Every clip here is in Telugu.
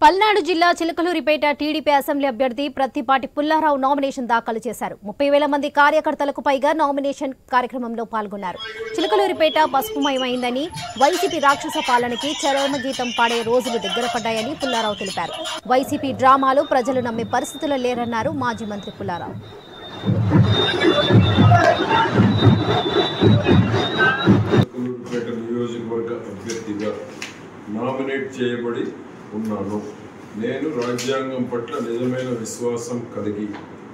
పల్నాడు జిల్లా చిలకలూరిపేట టీడీపీ అసెంబ్లీ అభ్యర్థి ప్రత్తిపాటి పుల్లారావు నామినేషన్ దాఖలు చేశారు. 30,000 మంది కార్యకర్తలకు పైగా నామినేషన్ కార్యక్రమంలో పాల్గొన్నారు. చిలకలూరిపేట పసుపుమయమైందని, వైసీపీ రాక్షస పాలనకి చరమగీతం పాడే రోజులు దగ్గర పడ్డాయని పుల్లారావు తెలిపారు. వైసీపీ డ్రామాలు ప్రజలు నమ్మే పరిస్థితుల్లో లేరన్నారు మాజీ మంత్రి పుల్లారావు. నామినేట్ చేయబడి ఉన్నాను. నేను రాజ్యాంగం పట్ల నిజమైన విశ్వాసం కలిగి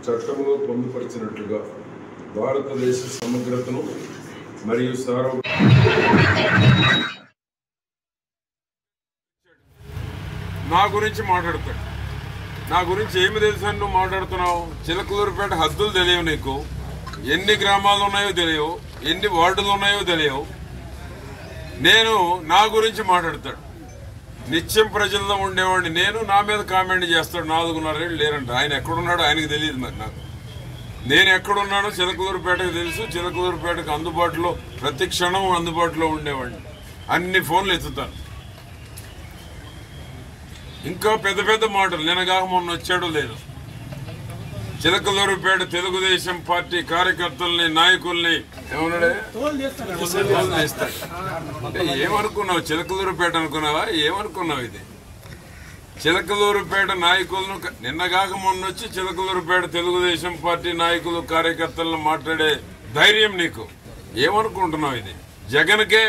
చట్టంలో పొందుపరిచినట్లుగా భారతదేశ సమగ్రతను మరియు నా గురించి మాట్లాడతాడు. నా గురించి ఏమి తెలుసు అని నువ్వు మాట్లాడుతున్నావు? చిలకలూరిపేట హద్దులు తెలియవు నీకు, ఎన్ని గ్రామాలు ఉన్నాయో తెలియవు, ఎన్ని వార్డులు ఉన్నాయో తెలియవు. నేను నా గురించి మాట్లాడతాడు. నిత్యం ప్రజల్లో ఉండేవాడిని నేను, నా మీద కామెంట్ చేస్తాడు. 4.5 ఏళ్ళు లేరంట. ఆయన ఎక్కడున్నాడో ఆయనకు తెలియదు. మరి నాకు నేను ఎక్కడున్నానో చిలకలూరిపేటకు తెలుసు. చిలకలూరిపేటకు అందుబాటులో ప్రతి క్షణం అందుబాటులో ఉండేవాడిని. అన్ని ఫోన్లు ఎత్తుతాను. ఇంకా పెద్ద పెద్ద మాటలు నిన్నగాక మొన్న వచ్చాడో లేదు. చిలకలూరిపేట తెలుగుదేశం పార్టీ కార్యకర్తల్ని, నాయకుల్ని ఏమన్నాడే అంటే ఏమనుకున్నావు? చిలకలూరిపేట అనుకున్నావా? ఏమనుకున్నావు? ఇది చిలకలూరిపేట నాయకులను నిన్నగాక మొన్న వచ్చి చిలకలూరిపేట తెలుగుదేశం పార్టీ నాయకులు, కార్యకర్తలను మాట్లాడే ధైర్యం నీకు? ఏమనుకుంటున్నావు? ఇది జగన్కే